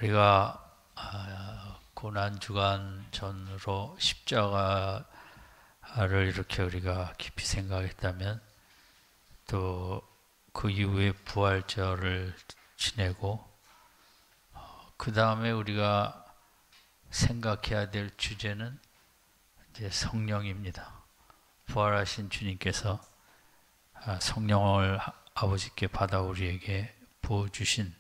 우리가 고난 주간 전으로 십자가를 이렇게 우리가 깊이 생각했다면 또 그 이후에 부활절을 지내고 그 다음에 우리가 생각해야 될 주제는 이제 성령입니다. 부활하신 주님께서 성령을 아버지께 받아 우리에게 부어주신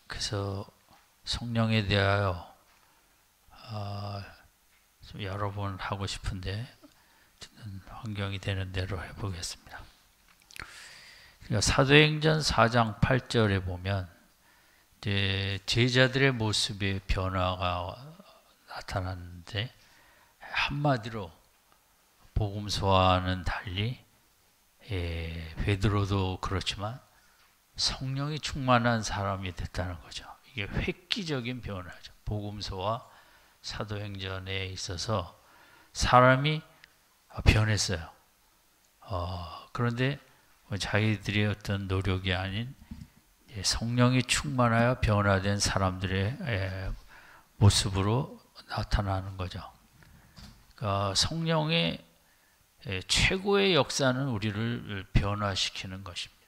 그래서 성령에 대하여 좀 여러 번 하고 싶은데 저는 환경이 되는 대로 해보겠습니다. 그러니까 사도행전 4장 8절에 보면 이제 제자들의 모습의 변화가 나타났는데 한마디로 복음서와는 달리 베드로도 그렇지만 성령이 충만한 사람이 됐다는 거죠. 이게 획기적인 변화죠. 복음서와 사도행전에 있어서 사람이 변했어요. 그런데 자기들의 어떤 노력이 아닌 성령이 충만하여 변화된 사람들의 모습으로 나타나는 거죠. 그러니까 성령의 최고의 역사는 우리를 변화시키는 것입니다.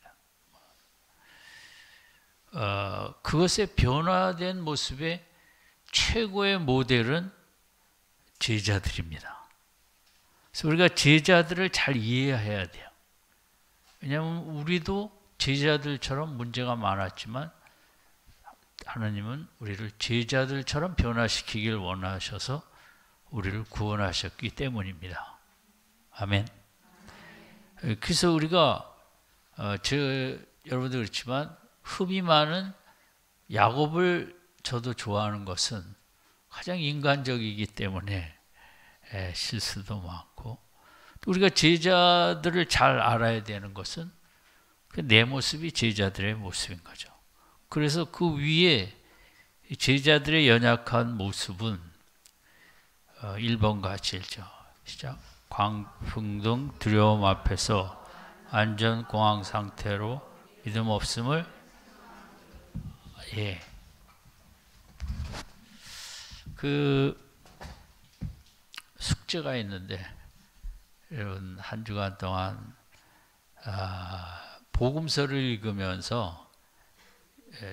그것의 변화된 모습의 최고의 모델은 제자들입니다. 그래서 우리가 제자들을 잘 이해해야 돼요. 왜냐하면 우리도 제자들처럼 문제가 많았지만 하나님은 우리를 제자들처럼 변화시키길 원하셔서 우리를 구원하셨기 때문입니다. 아멘. 그래서 우리가 여러분도 그렇지만 흠이 많은 야곱을 저도 좋아하는 것은 가장 인간적이기 때문에 실수도 많고, 우리가 제자들을 잘 알아야 되는 것은 내 모습이 제자들의 모습인 거죠. 그래서 그 위에 제자들의 연약한 모습은 1번 같이 읽죠. 시작. 광풍등 두려움 앞에서 안전 공황 상태로 믿음 없음을 그 숙제가 있는데 여러분 한 주간 동안 복음서를 읽으면서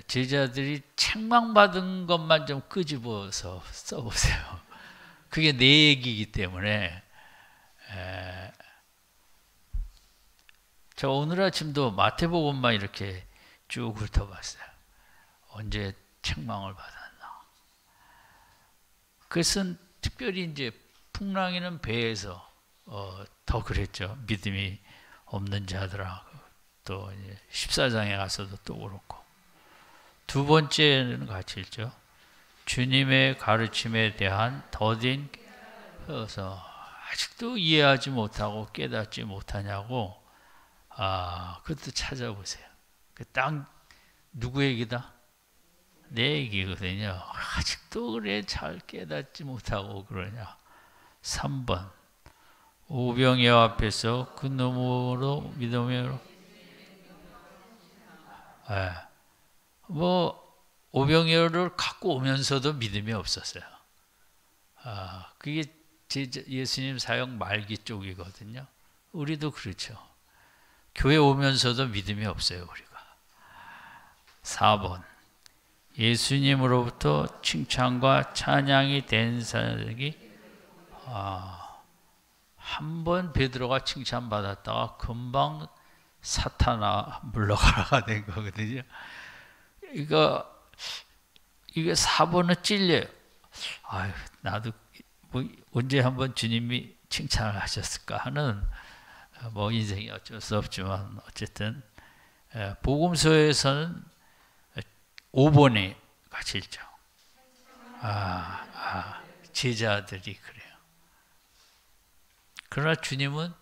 제자들이 책망받은 것만 좀 끄집어서 써보세요. 그게 내 얘기이기 때문에 저 오늘 아침도 마태복음만 이렇게 쭉 훑어봤어요. 언제 책망을 받았나. 그것은 특별히 이제 풍랑이는 배에서 더 그랬죠. 믿음이 없는 자들하고 또 14장에 가서도 또 그렇고, 두 번째는 같이 읽죠. 주님의 가르침에 대한 더딘 서 아직도 이해하지 못하고 깨닫지 못하냐고. 그것도 찾아보세요. 그 딱 누구 얘기다? 내 얘기거든요. 아직도 그래 잘 깨닫지 못하고 그러냐. 3번 오병이어 앞에서 그 너머로 믿음으로 오병이어를 갖고 오면서도 믿음이 없었어요. 그게 예수님 사역 말기 쪽이거든요. 우리도 그렇죠. 교회 오면서도 믿음이 없어요. 우리가. 4번 예수님으로부터 칭찬과 찬양이 된 사역이 한 번 베드로가 칭찬받았다가 금방 사탄아 물러가라가 된 거거든요. 이게 4번은 찔려요. 나도 언제 한번 주님이 칭찬을 하셨을까 하는 인생이 어쩔 수 없지만 어쨌든 복음서에서는 5번에 같이 읽죠. 제자들이 그래요. 그러나 주님은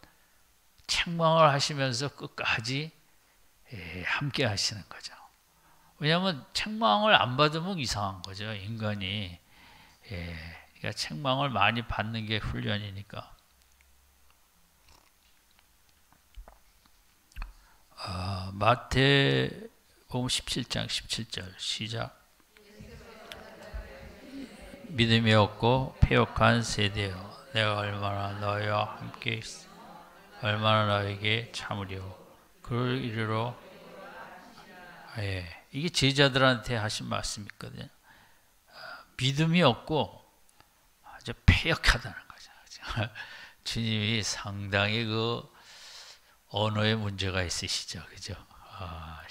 책망을 하시면서 끝까지 함께 하시는 거죠. 왜냐하면 책망을 안 받으면 이상한 거죠. 인간이. 그러니까 책망을 많이 받는 게 훈련이니까. 마태복음 마태복음 17장 17절 시작. 믿음이 없고 패역한 세대여, 내가 얼마나 너희와 함께 있어 얼마나 너에게 참으리오. 그를 이르러. 이게 제자들한테 하신 말씀이거든요. 믿음이 없고 아주 패역하다는 거죠. 주님이 상당히 그 언어에 문제가 있으시죠, 그죠?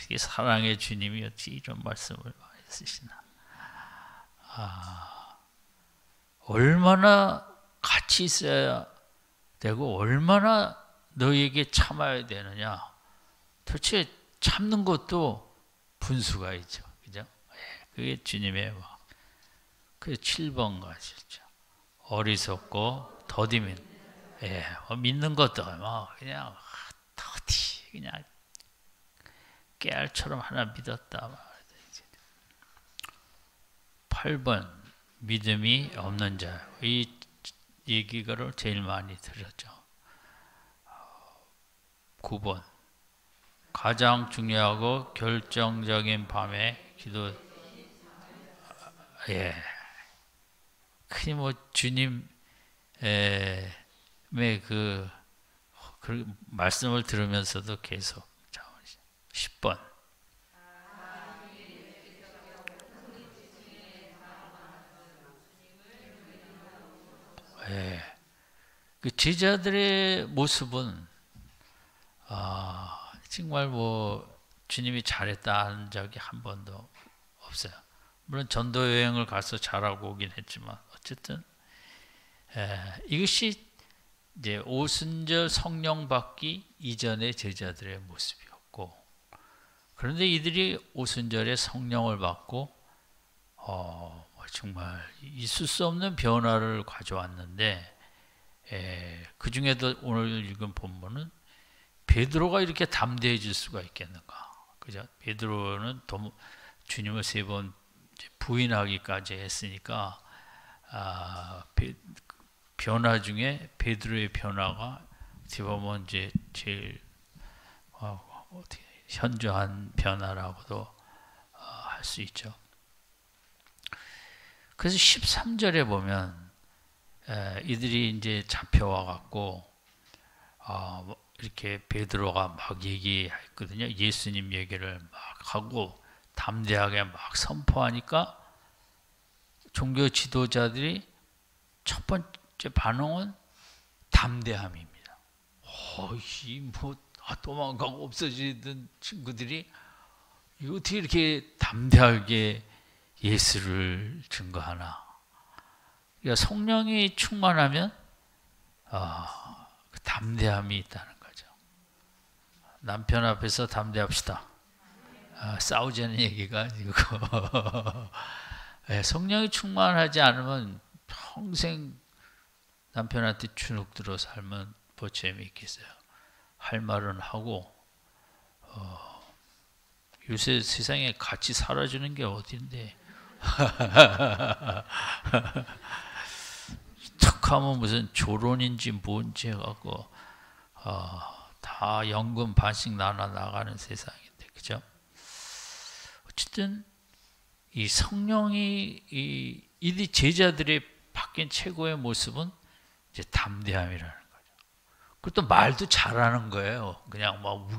이게 사랑의 주님이 어찌 이런 말씀을 많이 쓰시나? 얼마나 같이 있어야 되고 얼마나 너희에게 참아야 되느냐? 도대체 참는 것도 분수가 있죠, 그죠? 그게 주님의 마음. 그 7번 가시죠. 어리석고 더디면, 믿는 것도 그냥 더디 그냥 깨알처럼 하나 믿었다. 8번 믿음이 없는 자. 이 얘기를 제일 많이 들었죠. 9번 가장 중요하고 결정적인 밤에 기도. 흔히 뭐 주님의 그 말씀을 들으면서도 계속 10번 그 제자들의 모습은 정말 뭐 주님이 잘했다 한 적이 한 번도 없어요. 물론 전도 여행을 가서 잘하고 오긴 했지만 어쨌든 이것이 이제 오순절 성령 받기 이전의 제자들의 모습이었고, 그런데 이들이 오순절에 성령을 받고 정말 있을 수 없는 변화를 가져왔는데, 그 중에도 오늘 읽은 본문은 베드로가 이렇게 담대해질 수가 있겠는가? 그죠? 베드로는 주님을 3번 부인하기까지 했으니까 변화 중에 베드로의 변화가 어떻게 보면 이제 제일 현저한 변화라고도 할 수 있죠. 그래서 13절에 보면 이들이 이제 잡혀와 갖고 이렇게 베드로가 막 얘기했거든요. 예수님 얘기를 막 하고 담대하게 막 선포하니까 종교 지도자들이 첫 번째 반응은 담대함입니다. 도망가고 없어지던 친구들이 이거 어떻게 이렇게 담대하게 예수를 증거하나? 그러니까 성령이 충만하면 그 담대함이 있다는 거죠. 남편 앞에서 담대합시다. 싸우자는 얘기가 아니고 성령이 충만하지 않으면 평생 남편한테 주눅들어 살면 뭐 재미있겠어요. 할 말은 하고 요새 세상에 같이 살아주는 게 어딘데 툭하면 무슨 조론인지 뭔지 해갖고 다 연금 반씩 나가는 세상인데, 그죠? 어쨌든 이 성령이 이 제자들의 바뀐 최고의 모습은 이제 담대함이라는 거죠. 그것도 말도 잘하는 거예요. 그냥 막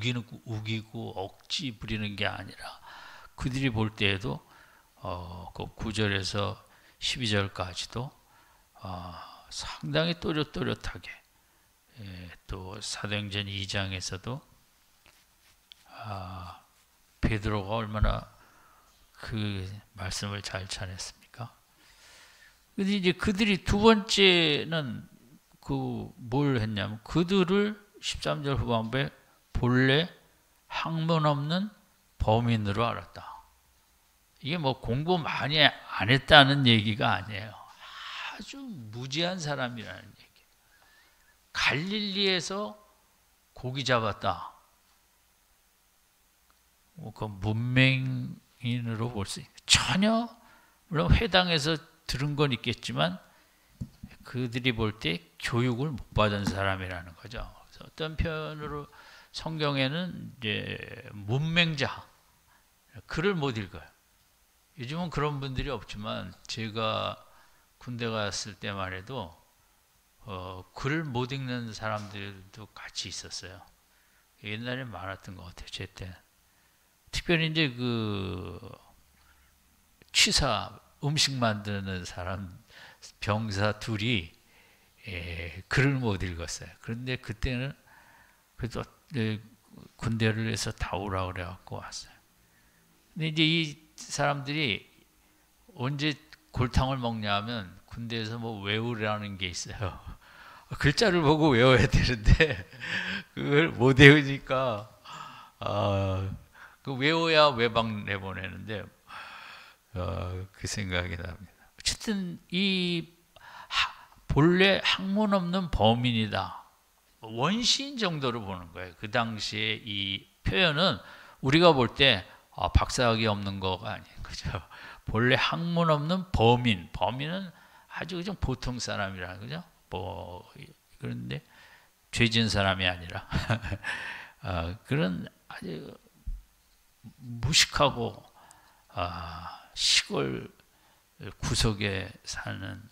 우기고 억지 부리는 게 아니라 그들이 볼 때에도 그 9절에서 12절까지도 상당히 또렷또렷하게, 또 사도행전 2장에서도 베드로가 얼마나 그 말씀을 잘 전했습니까? 근데 이제 그들이 두 번째는 뭘 했냐면 그들을 13절 후반부에 본래 학문 없는 범인으로 알았다. 이게 뭐 공부 많이 안 했다는 얘기가 아니에요. 아주 무지한 사람이라는 얘기. 갈릴리에서 고기 잡았다. 그 문맹인으로 볼 수 있어요. 전혀 물론 회당에서 들은 건 있겠지만 그들이 볼 때 교육을 못 받은 사람이라는 거죠. 그래서 어떤 편으로 성경에는 이제 문맹자, 글을 못 읽어요. 요즘은 그런 분들이 없지만 제가 군대 갔을 때만 해도 글을 못 읽는 사람들도 같이 있었어요. 옛날에 많았던 것 같아요. 제 때. 특별히 이제 그 취사 음식 만드는 사람 병사 둘이 글을 못 읽었어요. 그런데 그때는 그래도 군대를 해서 다 오라 그래갖고 왔어요. 근데 이제 이 사람들이 언제 골탕을 먹냐 하면 군대에서 뭐 외우라는 게 있어요. 글자를 보고 외워야 되는데 그걸 못 외우니까 그 외워야 외박 내보내는데 그 생각이 납니다. 어쨌든 이 본래 학문 없는 범인이다. 원시인 정도로 보는 거예요. 그 당시에 이 표현은 우리가 볼 때 박사학위 없는 거가 아닌 거죠. 본래 학문 없는 범인. 범인은 아주 그냥 보통 사람이라는 거죠. 뭐 그런데 죄진 사람이 아니라 그런 아주 무식하고 시골 구석에 사는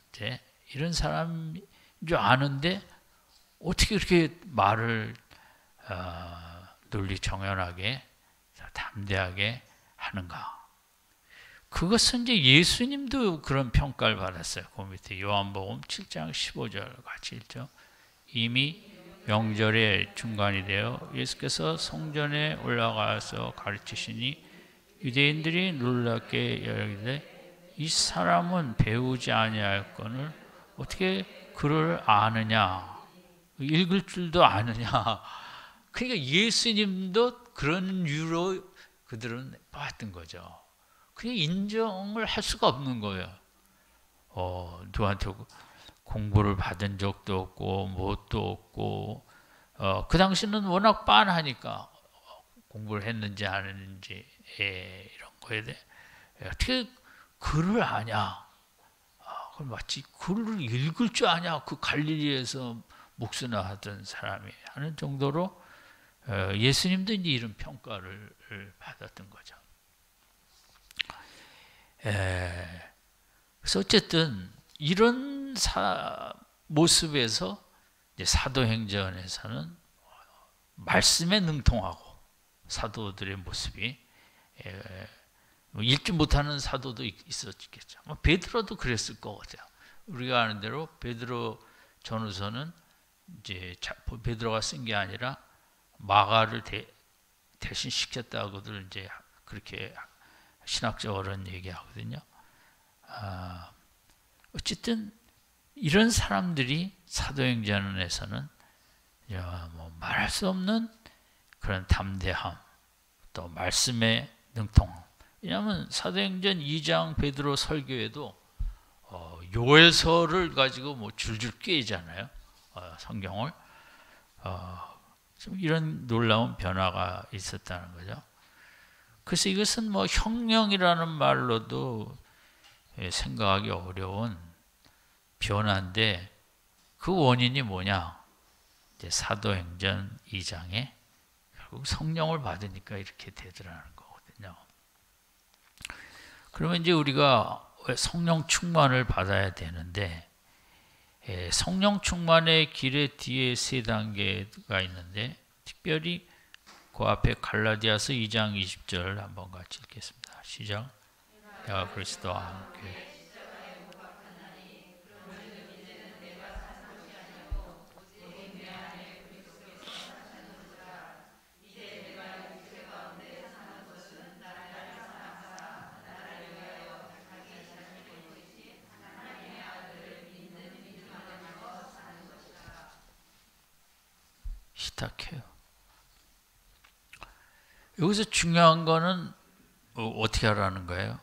이런 사람인 줄 아는데 어떻게 그렇게 말을 논리 정연하게 담대하게 하는가? 그것은 이제 예수님도 그런 평가를 받았어요. 그 밑에 요한복음 7장 15절 같이 읽죠. 이미 명절의 중간이 되어 예수께서 성전에 올라가서 가르치시니 유대인들이 놀랍게 여기되 이 사람은 배우지 아니하였거늘 어떻게 그를 아느냐? 읽을 줄도 아느냐? 그러니까 예수님도 그런 이유로 그들은 봤던 거죠. 그냥 인정을 할 수가 없는 거예요. 누구한테 공부를 받은 적도 없고 뭣도 없고 그 당시는 워낙 빤하니까 공부를 했는지 안 했는지 이런 거에 대해 어떻게 글을 아냐? 그럼 마치 글을 읽을 줄 아냐? 그 갈릴리에서 목수나 하던 사람이 하는 정도로 예수님도 이제 이런 평가를 받았던 거죠. 그래서 어쨌든 이런 모습에서 이제 사도행전에서는 말씀에 능통하고 사도들의 모습이 읽지 못하는 사도도 있었겠죠. 베드로도 그랬을 것 같아요. 우리가 아는 대로 베드로 전후서는 이제 베드로가 쓴 게 아니라 마가를 대신 시켰다고들 이제 그렇게 신학적으로는 얘기하거든요. 어쨌든 이런 사람들이 사도행전에서는 뭐 말할 수 없는 그런 담대함, 또 말씀의 능통함. 왜냐하면 사도행전 2장 베드로 설교에도 요엘서를 가지고 뭐 줄줄 꿰잖아요. 성경을. 이런 놀라운 변화가 있었다는 거죠. 그래서 이것은 뭐 혁명이라는 말로도 생각하기 어려운 변화인데 그 원인이 뭐냐? 이제 사도행전 2장에 결국 성령을 받으니까 이렇게 되더라는 거거든요. 그러면 이제 우리가 성령 충만을 받아야 되는데 성령 충만의 길의 뒤에 세 단계가 있는데 특별히 그 앞에 갈라디아서 2장 20절 한번 같이 읽겠습니다. 시작. 내가 그리스도와 함께 시작해요. 여기서 중요한 거는 어떻게 하라는 거예요?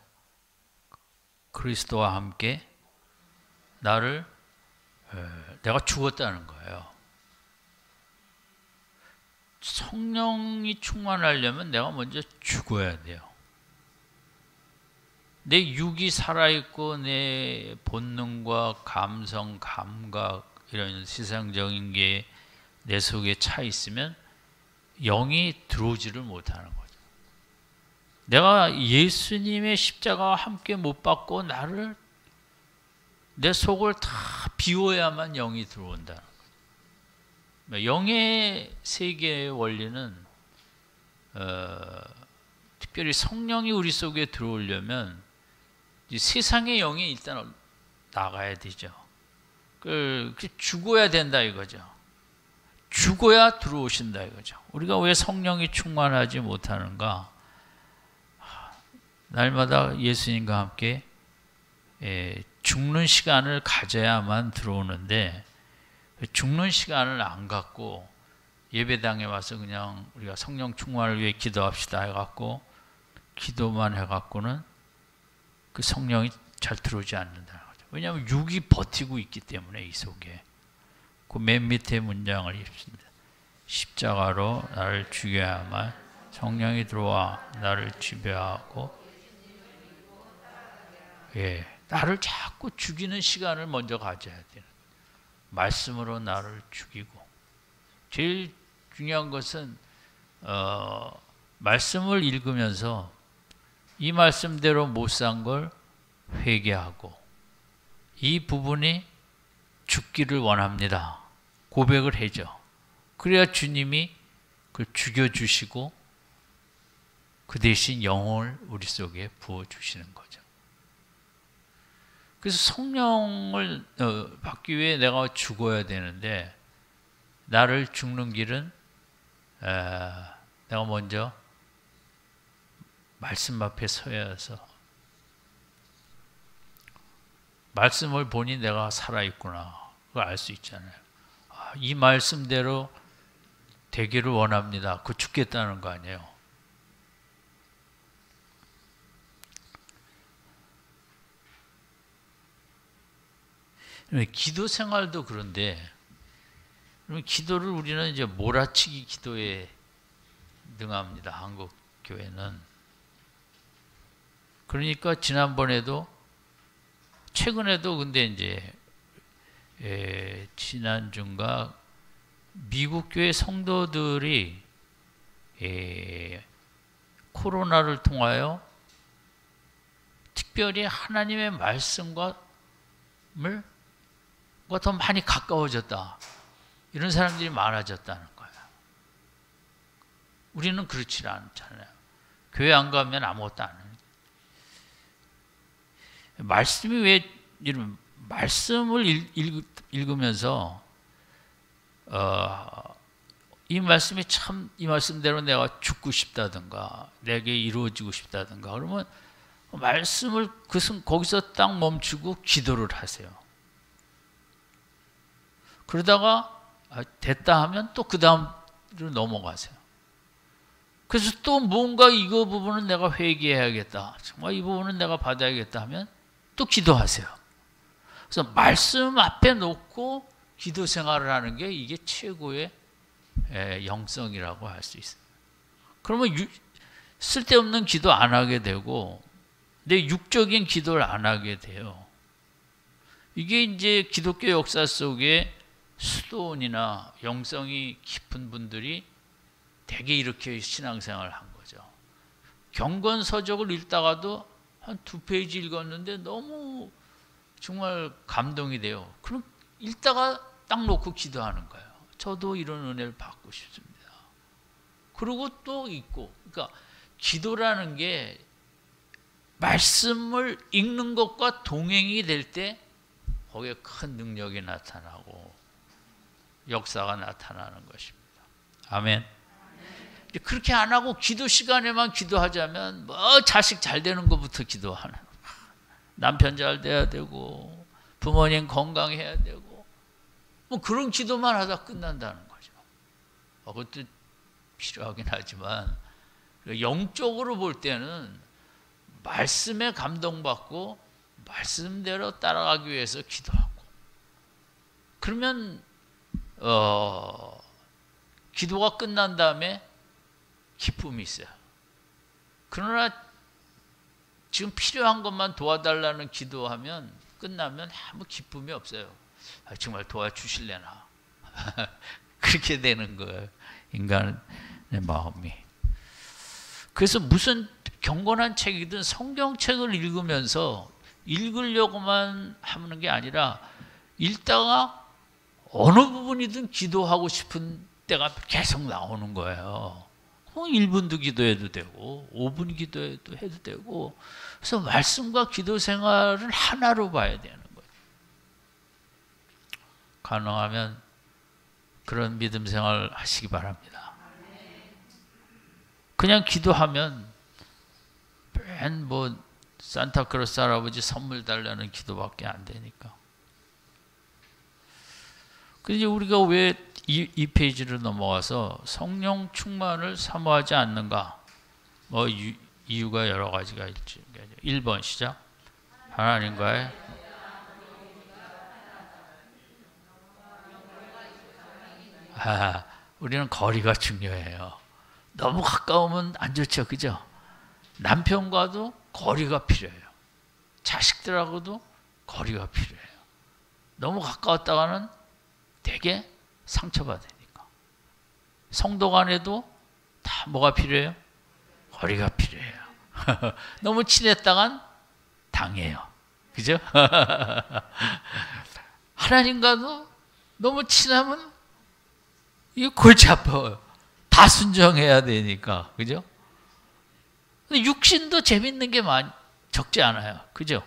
그리스도와 함께 내가 죽었다는 거예요. 성령이 충만하려면 내가 먼저 죽어야 돼요. 내 육이 살아있고 내 본능과 감성, 감각 이런 세상적인 게 내 속에 차 있으면 영이 들어오지를 못하는 거죠. 내가 예수님의 십자가와 함께 못 받고 내 속을 다 비워야만 영이 들어온다. 영의 세계의 원리는 특별히 성령이 우리 속에 들어오려면 이 세상의 영이 일단 나가야 되죠. 죽어야 된다 이거죠. 죽어야 들어오신다 이거죠. 우리가 왜 성령이 충만하지 못하는가? 날마다 예수님과 함께 죽는 시간을 가져야만 들어오는데 죽는 시간을 안 갖고 예배당에 와서 그냥 우리가 성령 충만을 위해 기도합시다 해갖고 기도만 해갖고는 그 성령이 잘 들어오지 않는다는 거죠. 왜냐하면 육이 버티고 있기 때문에 이 속에. 그 맨 밑에 문장을 읽습니다. 십자가로 나를 죽여야만 성령이 들어와 나를 지배하고 나를 자꾸 죽이는 시간을 먼저 가져야 돼요. 말씀으로 나를 죽이고 제일 중요한 것은 말씀을 읽으면서 이 말씀대로 못 산 걸 회개하고 이 부분이 죽기를 원합니다. 고백을 해줘. 그래야 주님이 그걸 죽여주시고 그 대신 영혼을 우리 속에 부어주시는 거죠. 그래서 성령을 받기 위해 내가 죽어야 되는데 나를 죽는 길은 내가 먼저 말씀 앞에 서야 해서 말씀을 보니 내가 살아있구나 그걸 알 수 있잖아요. 이 말씀대로 되기를 원합니다. 그 죽겠다는 거 아니에요. 기도 생활도 그런데 기도를 우리는 이제 몰아치기 기도에 능합니다. 한국 교회는. 그러니까 지난번에도 최근에도 근데 이제 지난주인가 미국 교회 성도들이 코로나를 통하여 특별히 하나님의 말씀과 더 많이 가까워졌다. 이런 사람들이 많아졌다는 거예요. 우리는 그렇지 않잖아요. 교회 안 가면 아무것도 안 해요. 말씀이 왜 이런 말씀을 읽으면서 이 말씀이 참 이 말씀대로 내가 죽고 싶다든가 내게 이루어지고 싶다든가 그러면 말씀을 거기서 딱 멈추고 기도를 하세요. 그러다가 됐다 하면 또 그 다음으로 넘어가세요. 그래서 또 뭔가 이거 부분은 내가 회개해야겠다. 정말 이 부분은 내가 받아야겠다 하면 또 기도하세요. 그래서 말씀 앞에 놓고 기도 생활을 하는 게 이게 최고의 영성이라고 할 수 있어요. 그러면 쓸데없는 기도 안 하게 되고 내 육적인 기도를 안 하게 돼요. 이게 이제 기독교 역사 속에 수도원이나 영성이 깊은 분들이 대개 이렇게 신앙생활을 한 거죠. 경건서적을 읽다가도 한 2페이지 읽었는데 너무 정말 감동이 돼요. 그럼 읽다가 딱 놓고 기도하는 거예요. 저도 이런 은혜를 받고 싶습니다. 그리고 또 있고, 그러니까 기도라는 게 말씀을 읽는 것과 동행이 될 때 거기에 큰 능력이 나타나고 역사가 나타나는 것입니다. 아멘. 그렇게 안 하고 기도 시간에만 기도하자면 뭐 자식 잘 되는 것부터 기도하는, 남편 잘 돼야 되고 부모님 건강해야 되고 뭐 그런 기도만 하다 끝난다는 거죠. 그것도 필요하긴 하지만 영적으로 볼 때는 말씀에 감동받고 말씀대로 따라가기 위해서 기도하고 그러면 기도가 끝난 다음에 기쁨이 있어요. 그러나 지금 필요한 것만 도와달라는 기도하면 끝나면 아무 기쁨이 없어요. 정말 도와주실래나 그렇게 되는 거예요. 인간의 마음이. 그래서 무슨 경건한 책이든 성경책을 읽으려고만 하는 게 아니라 읽다가 어느 부분이든 기도하고 싶은 때가 계속 나오는 거예요. 1분도 기도해도 되고 5분 기도해도 해도 되고, 그래서 말씀과 기도 생활을 하나로 봐야 되는 거예요. 가능하면 그런 믿음 생활 하시기 바랍니다. 그냥 기도하면 맨 뭐 산타크로스 할아버지 선물 달라는 기도밖에 안 되니까. 근데 우리가 왜 이 페이지로 넘어가서 성령 충만을 사모하지 않는가? 뭐 이유가 여러 가지가 있죠. 1번 시작. 하나님과의 우리는 거리가 중요해요. 너무 가까우면 안 좋죠, 그죠? 남편과도 거리가 필요해요. 자식들하고도 거리가 필요해요. 너무 가까웠다가는 되게 상처받으니까. 성도 간에도 다 뭐가 필요해요? 거리가 필요해요. 너무 친했다간 당해요. 그죠? 하나님과도 너무 친하면 이거 골치 아파요. 다 순종해야 되니까. 그죠? 근데 육신도 재밌는 게 적지 않아요. 그죠?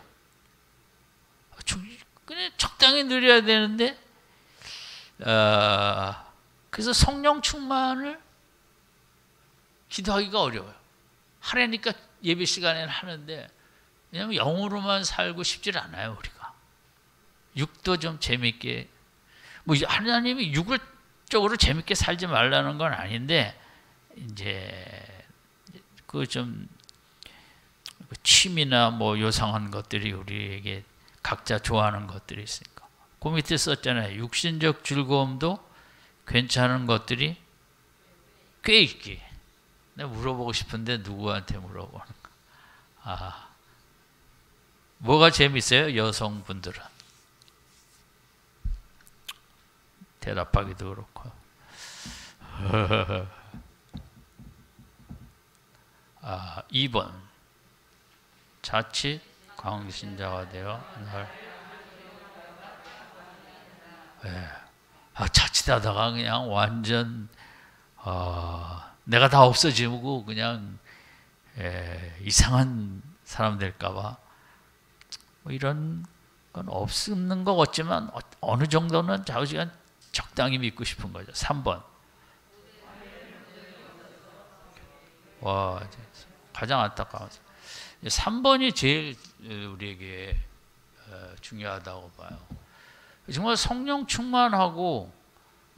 그냥 적당히 누려야 되는데, 그래서 성령 충만을 기도하기가 어려워요. 하려니까 예배 시간에는 하는데, 왜냐하면 영으로만 살고 싶질 않아요, 우리가. 육도 좀 재밌게, 뭐 하나님이 육을 쪽으로 재밌게 살지 말라는 건 아닌데, 이제 그 좀 취미나 뭐 요상한 것들이 우리에게 각자 좋아하는 것들이 있으니까. 그 밑에 썼잖아요. 육신적 즐거움도 괜찮은 것들이 꽤 있기. 내가 물어보고 싶은데 누구한테 물어보는 거? 뭐가 재밌어요? 여성분들은. 대답하기도 그렇고. 2번. 자칫 광신자가 되어 자칫하다가 그냥 완전 내가 다 없어지고 그냥 이상한 사람 될까봐 뭐 이런 건 없는 것 같지만 어느 정도는 좌우지간 적당히 믿고 싶은 거죠. 3번. 와, 가장 안타까운 3번이 제일 우리에게 중요하다고 봐요. 정말 성령 충만하고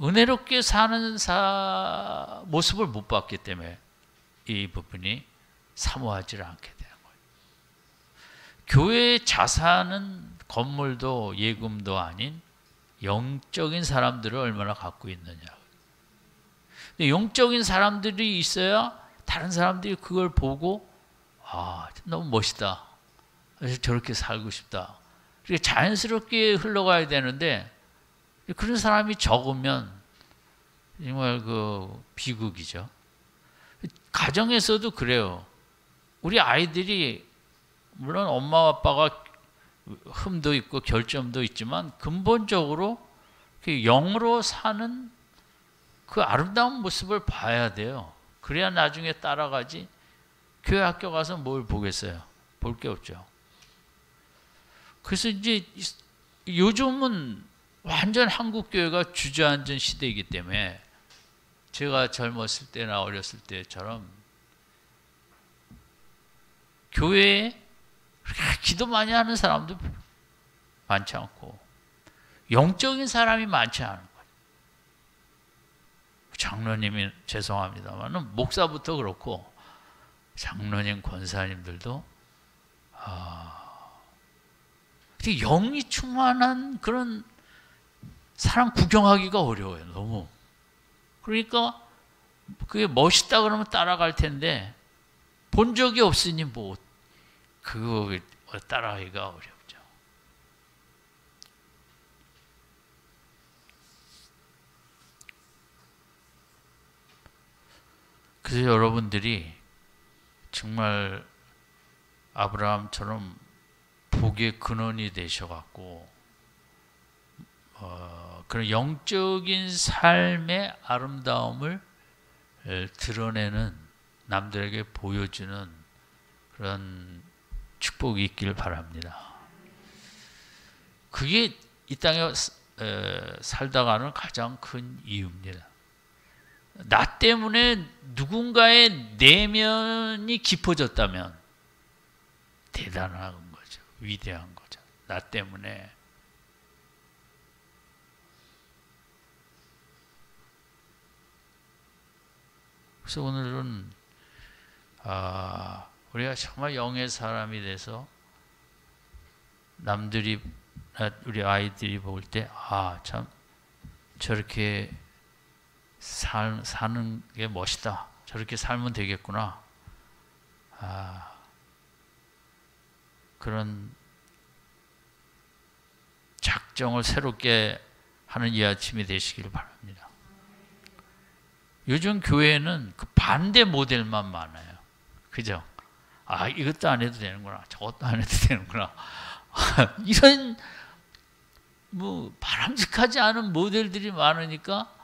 은혜롭게 사는 모습을 못 봤기 때문에 이 부분이 사모하지 않게 되는 거예요. 교회의 자산은 건물도 예금도 아닌 영적인 사람들을 얼마나 갖고 있느냐. 근데 영적인 사람들이 있어야 다른 사람들이 그걸 보고 너무 멋있다. 그래서 저렇게 살고 싶다. 이렇게 자연스럽게 흘러가야 되는데 그런 사람이 적으면 정말 그 비극이죠. 가정에서도 그래요. 우리 아이들이 물론 엄마 아빠가 흠도 있고 결점도 있지만 근본적으로 영으로 사는 그 아름다운 모습을 봐야 돼요. 그래야 나중에 따라가지. 교회 학교 가서 뭘 보겠어요? 볼 게 없죠. 그래서 이제 요즘은 완전 한국 교회가 주저앉은 시대이기 때문에 제가 젊었을 때나 어렸을 때처럼 교회에 기도 많이 하는 사람도 많지 않고 영적인 사람이 많지 않은 거예요. 장로님이 죄송합니다만 목사부터 그렇고 장로님 권사님들도 영이 충만한 그런 사람 구경하기가 어려워요. 너무. 그러니까 그게 멋있다 그러면 따라갈 텐데 본 적이 없으니 뭐 그거 따라하기가 어렵죠. 그래서 여러분들이 정말 아브라함처럼 복의 근원이 되셔갖고 그런 영적인 삶의 아름다움을 드러내는, 남들에게 보여주는 그런 축복이 있기를 바랍니다. 그게 이 땅에 살다가는 가장 큰 이유입니다. 나 때문에 누군가의 내면이 깊어졌다면 대단한 거죠. 위대한 거죠. 나 때문에. 그래서 오늘은 우리가 정말 영의 사람이 돼서 남들이, 우리 아이들이 볼 때 참 저렇게 사는 게 멋있다. 저렇게 살면 되겠구나. 그런 작정을 새롭게 하는 이 아침이 되시기를 바랍니다. 요즘 교회는 그 반대 모델만 많아요. 그죠? 이것도 안 해도 되는구나. 저것도 안 해도 되는구나. 이런 바람직하지 않은 모델들이 많으니까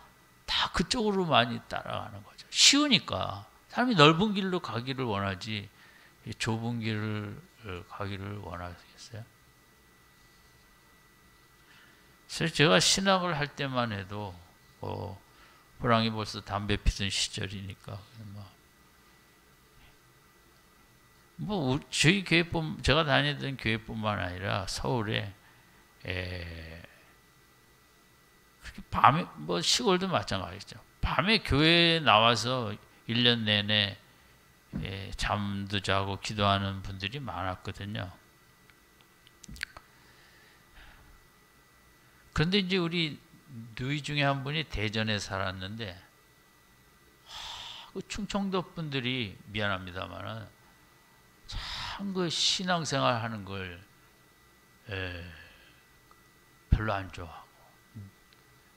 다 그쪽으로 많이 따라가는 거죠. 쉬우니까. 사람이 넓은 길로 가기를 원하지 좁은 길을 가기를 원하겠어요? 사실 제가 신학을 할 때만 해도 호랑이 벌써 담배 피던 시절이니까 저희 교회뿐, 제가 다니던 교회뿐만 아니라 서울에 그렇게 밤에 시골도 마찬가지죠. 밤에 교회에 나와서 1년 내내 잠도 자고 기도하는 분들이 많았거든요. 그런데 이제 우리 누이 중에 한 분이 대전에 살았는데 그 충청도 분들이 미안합니다만은 참 그 신앙생활 하는 걸 별로 안 좋아하고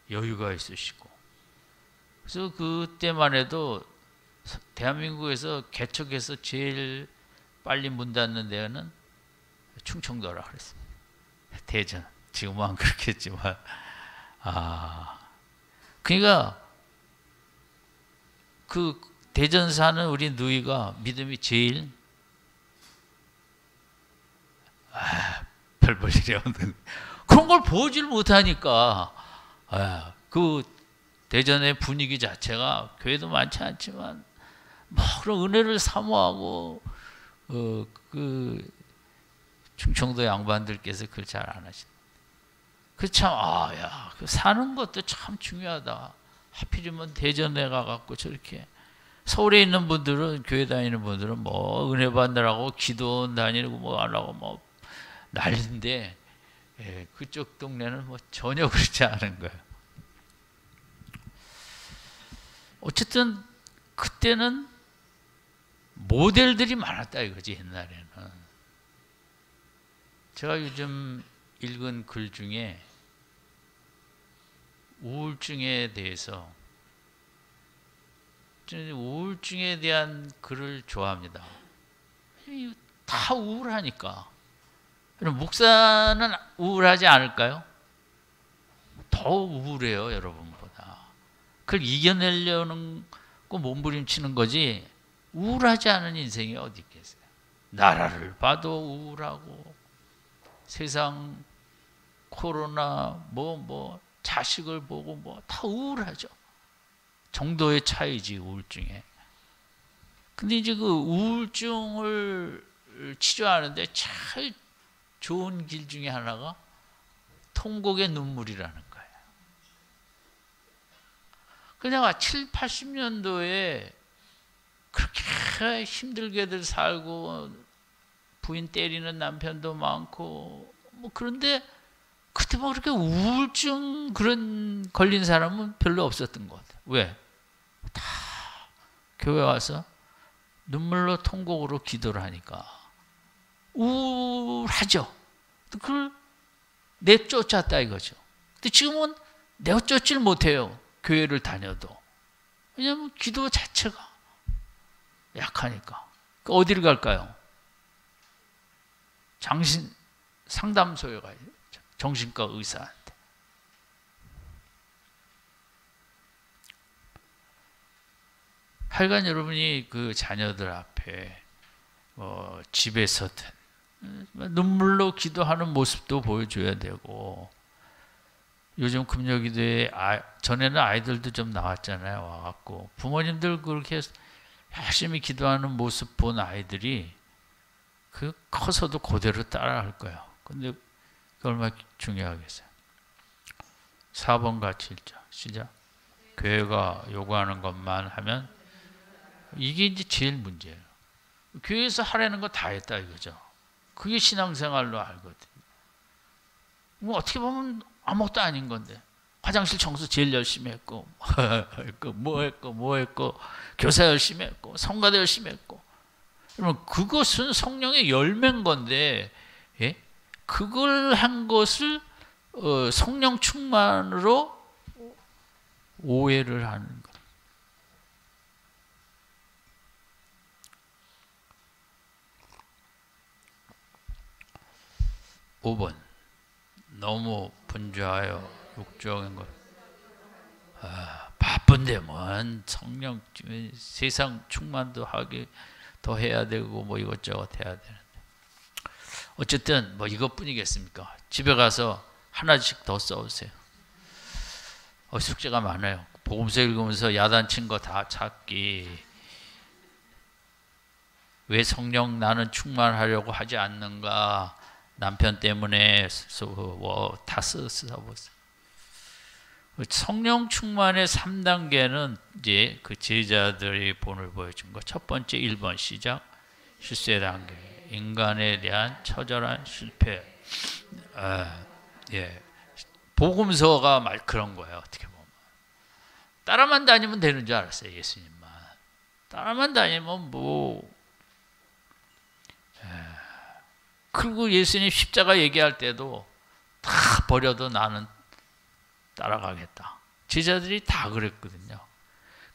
여유가 있으시고, 그래서 그때만 해도 대한민국에서 개척해서 제일 빨리 문 닫는 데는 충청도라 그랬습니다. 대전. 지금은 안 그렇겠지만 그러니까 그 대전 사는 우리 누이가 믿음이 제일 별 볼 일이 없는 그런 걸 보질 못하니까 그 대전의 분위기 자체가 교회도 많지 않지만 그런 은혜를 사모하고 그 충청도 양반들께서 그걸 잘 안 하시는. 그 참 그 사는 것도 참 중요하다. 하필이면 대전에 가갖고 저렇게. 서울에 있는 분들은, 교회 다니는 분들은 은혜 받느라고 기도원 다니고 하려고 난리인데 그쪽 동네는 전혀 그렇지 않은 거예요. 어쨌든 그때는 모델들이 많았다 이거지. 옛날에는 제가 요즘 읽은 글 중에 우울증에 대해서, 우울증에 대한 글을 좋아합니다. 다 우울하니까. 목사는 우울하지 않을까요? 더 우울해요, 여러분보다. 그걸 이겨내려는 거 몸부림치는 거지 우울하지 않은 인생이 어디 있겠어요. 나라를 봐도 우울하고, 세상 코로나 자식을 보고 다 우울하죠. 정도의 차이지, 우울증에. 근데 이제 그 우울증을 치료하는데 제일 좋은 길 중에 하나가 통곡의 눈물이라는 거예요. 그냥 7, 80년도에 그렇게 힘들게들 살고 부인 때리는 남편도 많고 그런데 그때 그렇게 우울증 그런 걸린 사람은 별로 없었던 것 같아요. 왜? 다 교회 와서 눈물로 통곡으로 기도를 하니까 우울하죠. 그걸 내쫓았다 이거죠. 근데 지금은 내쫓질 못해요. 교회를 다녀도. 왜냐하면 기도 자체가 약하니까. 어디를 갈까요? 상담소에 가요. 정신과 의사한테. 하여간 여러분이 그 자녀들 앞에 집에서든 눈물로 기도하는 모습도 보여줘야 되고, 요즘 금요기도에 전에는 아이들도 좀 나왔잖아요. 와갖고 부모님들 그렇게 열심히 기도하는 모습 본 아이들이 커서도 그대로 따라할 거예요. 근데 그 얼마나 중요하겠어요. 4번 같이 읽자. 시작. 교회가 요구하는 것만 하면, 이게 이제 제일 문제예요. 교회에서 하라는 거 다 했다 이거죠. 그게 신앙생활로 알거든요. 뭐 어떻게 보면 아무것도 아닌 건데, 화장실 청소 제일 열심히 했고, 뭐 했고, 교사 열심히 했고, 성가대 열심히 했고, 그러면 그것은 성령의 열매인 건데, 예? 그걸 한 것을 성령 충만으로 오해를 하는 것. 5번. 너무 분주하여 육정인 것. 바쁜데 뭔 성령, 세상 충만도 하게 더 해야 되고 뭐 이것저것 해야 되는데, 어쨌든 뭐 이것뿐이겠습니까? 집에 가서 하나씩 더 써오세요. 숙제가 많아요. 복음서 읽으면서 야단친 거 다 찾기. 왜 성령 나는 충만하려고 하지 않는가? 남편 때문에 다 써보세요. 성령 충만의 3단계는 이제 그 제자들이 본을 보여준 거. 첫 번째 1번 시작. 실세 단계. 인간에 대한 처절한 실패. 예. 복음서가 말 그런 거예요. 어떻게 보면. 따라만 다니면 되는 줄 알았어요. 예수님만. 따라만 다니면 뭐. 그리고 예수님 십자가 얘기할 때도 다 버려도 나는 따라가겠다. 제자들이 다 그랬거든요.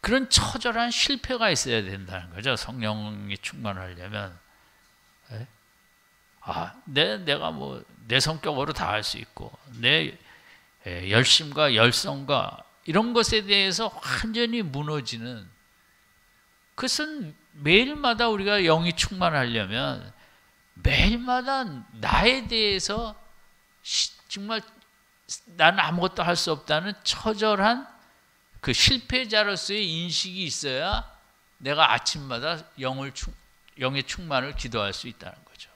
그런 처절한 실패가 있어야 된다는 거죠. 성령이 충만하려면. 내가 뭐 내 성격으로 다 할 수 있고, 내 열심과 열성과 이런 것에 대해서 완전히 무너지는, 그것은 매일마다 우리가 영이 충만하려면 매일마다 나에 대해서 정말 나는 아무것도 할 수 없다는 처절한 그 실패자로서의 인식이 있어야 내가 아침마다 영의 충만을 기도할 수 있다는 거죠.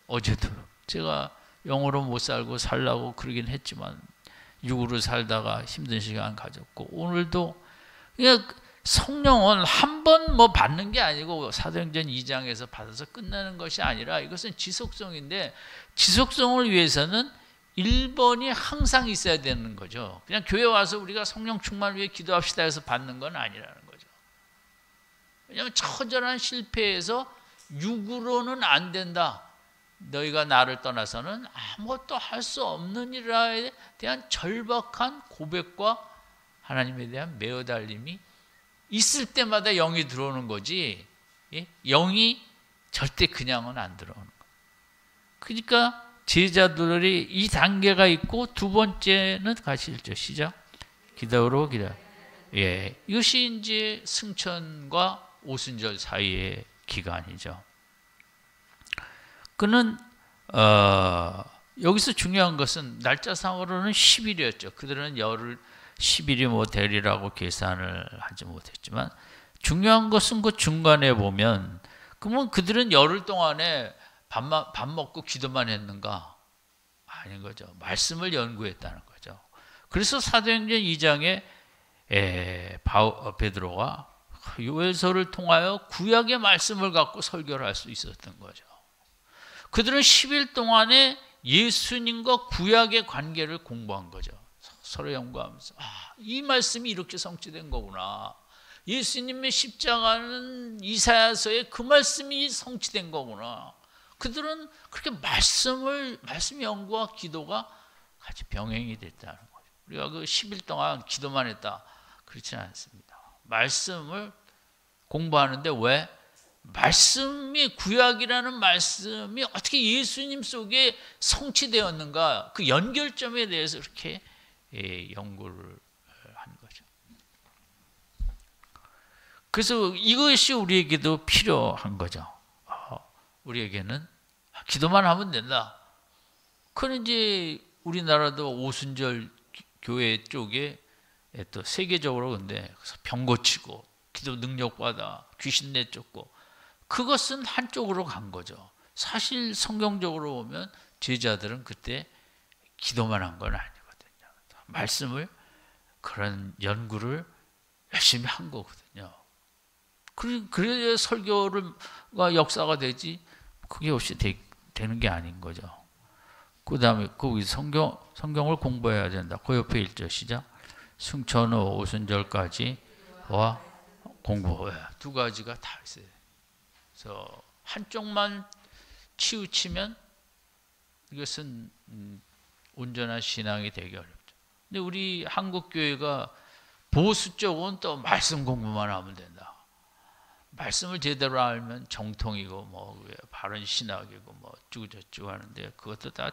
어제도 제가 영으로 못 살고 살라고 그러긴 했지만 육으로 살다가 힘든 시간 가졌고, 오늘도 그냥 성령은 한 번 뭐 받는 게 아니고 사도행전 2장에서 받아서 끝나는 것이 아니라 이것은 지속성인데, 지속성을 위해서는 1번이 항상 있어야 되는 거죠. 그냥 교회 와서 우리가 성령 충만을 위해 기도합시다 해서 받는 건 아니라는 거죠. 왜냐하면 처절한 실패에서 육으로는 안 된다. 너희가 나를 떠나서는 아무것도 할 수 없는 일에 대한 절박한 고백과 하나님에 대한 매어달림이 있을 때마다 영이 들어오는 거지, 영이 절대 그냥은 안 들어오는 거예요. 그러니까 제자들이 이 단계가 있고, 두 번째는 같이 읽죠. 시작. 기도로 기도. 이것이 이제 승천과 오순절 사이의 기간이죠. 그는 여기서 중요한 것은 날짜상으로는 10일이었죠. 그들은 열흘 10일이 뭐 되리라고 계산을 하지 못했지만, 중요한 것은 그 중간에 보면, 그러면 그들은 열흘 동안에 밥 먹고 기도만 했는가? 아닌 거죠. 말씀을 연구했다는 거죠. 그래서 사도행전 2장에 베드로가 요엘서를 통하여 구약의 말씀을 갖고 설교를 할 수 있었던 거죠. 그들은 10일 동안에 예수님과 구약의 관계를 공부한 거죠. 서로 연구하면서 이 말씀이 이렇게 성취된 거구나. 예수님의 십자가는 이사야서에 그 말씀이 성취된 거구나. 그들은 그렇게 말씀 연구와 기도가 같이 병행이 됐다는 거죠. 우리가 그 10일 동안 기도만 했다, 그렇지는 않습니다. 말씀을 공부하는데 왜? 말씀이 구약이라는 말씀이 어떻게 예수님 속에 성취되었는가 그 연결점에 대해서 이렇게 연구를 한 거죠. 그래서 이것이 우리에게도 필요한 거죠. 우리에게는 기도만 하면 된다. 그건 이제 우리나라도 오순절 교회 쪽에 또 세계적으로 근데 병 고치고 기도 능력 받아 귀신 내쫓고 그것은 한쪽으로 간 거죠. 사실 성경적으로 보면 제자들은 그때 기도만 한 건 아니거든요. 말씀을 그런 연구를 열심히 한 거거든요. 그래야 설교가 역사가 되지 그게 없이 되는 게 아닌 거죠. 그 다음에 거기 성경을 공부해야 된다. 그 옆에 1절 시작. 승천 후 오순절까지와 공부. 두 가지가 다 있어요. 그래서 한쪽만 치우치면 이것은 온전한 신앙이 되기 어렵죠. 근데 우리 한국 교회가 보수 쪽은 또 말씀 공부만 하면 된다. 말씀을 제대로 알면 정통이고 뭐 바른 신학이고 뭐 어쩌고저쩌고 하는데 그것도 다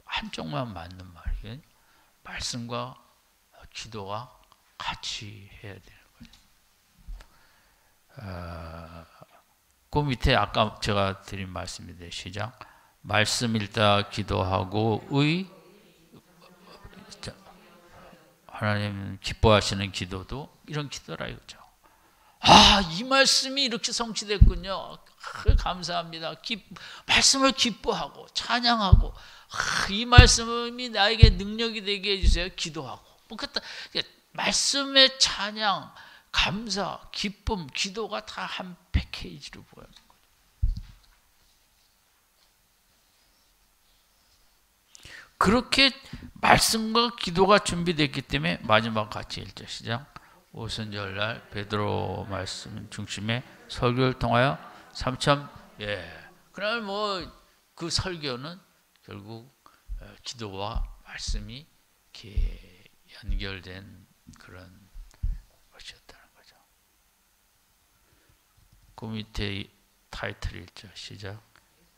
한쪽만 맞는 말이에요. 말씀과 기도가 같이 해야 되는 거예요. 그 밑에 아까 제가 드린 말씀인데 시작. 말씀 읽다 기도하고 하나님 기뻐하시는 기도도 이런 기도라 이거죠. 이 말씀이 이렇게 성취됐군요. 감사합니다. 말씀을 기뻐하고 찬양하고 이 말씀이 나에게 능력이 되게 해주세요. 기도하고 말씀의 찬양, 감사, 기쁨, 기도가 다 한 패키지로 보여요. 그렇게 말씀과 기도가 준비됐기 때문에 마지막 같이 1절 시작. 오순절날 베드로 말씀 중심의 설교를 통하여 3천 그날 그 설교는 결국 기도와 말씀이 이렇게 연결된 그런 것이었다는 거죠. 그 밑에 타이틀 1절 시작.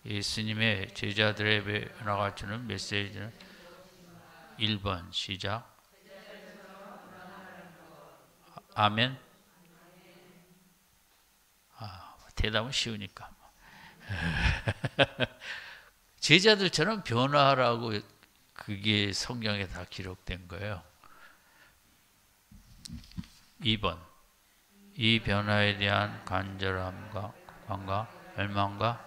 예수님의 제자들의 변화가 주는 메시지는 1번 시작. 아멘. 대답은 쉬우니까. 제자들처럼 변화하라고 그게 성경에 다 기록된 거예요. 2번. 이 변화에 대한 간절함과 열망과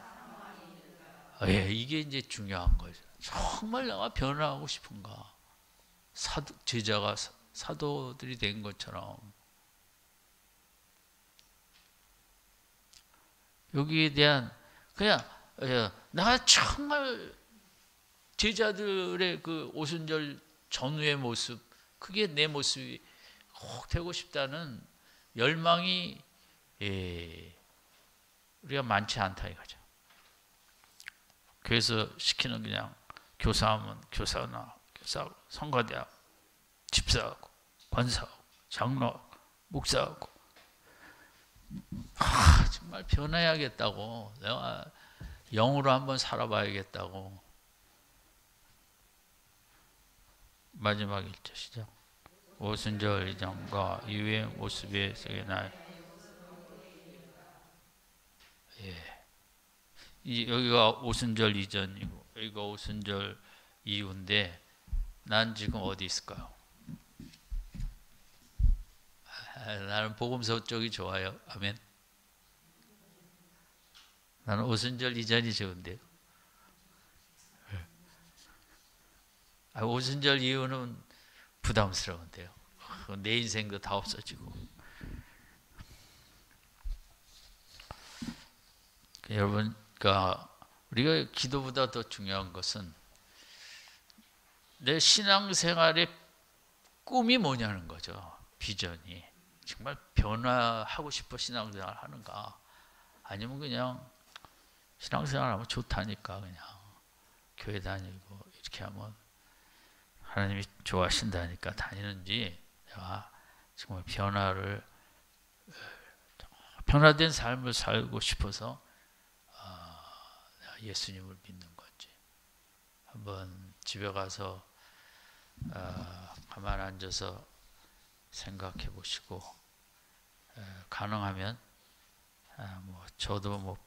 이게 이제 중요한 거죠. 정말 내가 변화하고 싶은가? 제자가 사도들이 된 것처럼 여기에 대한 그냥 내가 정말 제자들의 그 오순절 전후의 모습 그게 내 모습이 꼭 되고 싶다는 열망이 우리가 많지 않다 이거죠. 교회에서 시키는 그냥 교사하면 교사나 성가대하고 집사하고 권사하고 장로하고 목사하고 정말 변해야겠다고 내가 영으로 한번 살아봐야겠다고. 마지막 1절 시작. 오순절 이전과 이후의 모습의 속에 나 여기가 오순절 이전이고 여기가 오순절 이후인데 난 지금 어디 있을까요? 나는 복음서 쪽이 좋아요. 아멘. 나는 오순절 이전이 좋은데요. 오순절 이후는 부담스러운데요. 내 인생도 다 없어지고. 여러분, 우리가 기도보다 더 중요한 것은 내 신앙생활의 꿈이 뭐냐는 거죠. 비전이. 정말 변화하고 싶어 신앙생활 하는가? 아니면 그냥 신앙생활 하면 좋다니까 그냥 교회 다니고 이렇게 하면 하나님이 좋아하신다니까 다니는지 내가 정말 변화된 삶을 살고 싶어서 예수님을 믿는 거지. 한번 집에 가서 가만 앉아서 생각해 보시고 가능하면 뭐 저도 뭐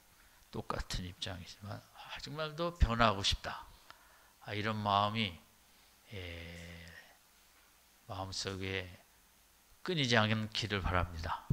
똑같은 입장이지만 정말 더 변화하고 싶다. 이런 마음이 마음속에 끊이지 않기를 바랍니다.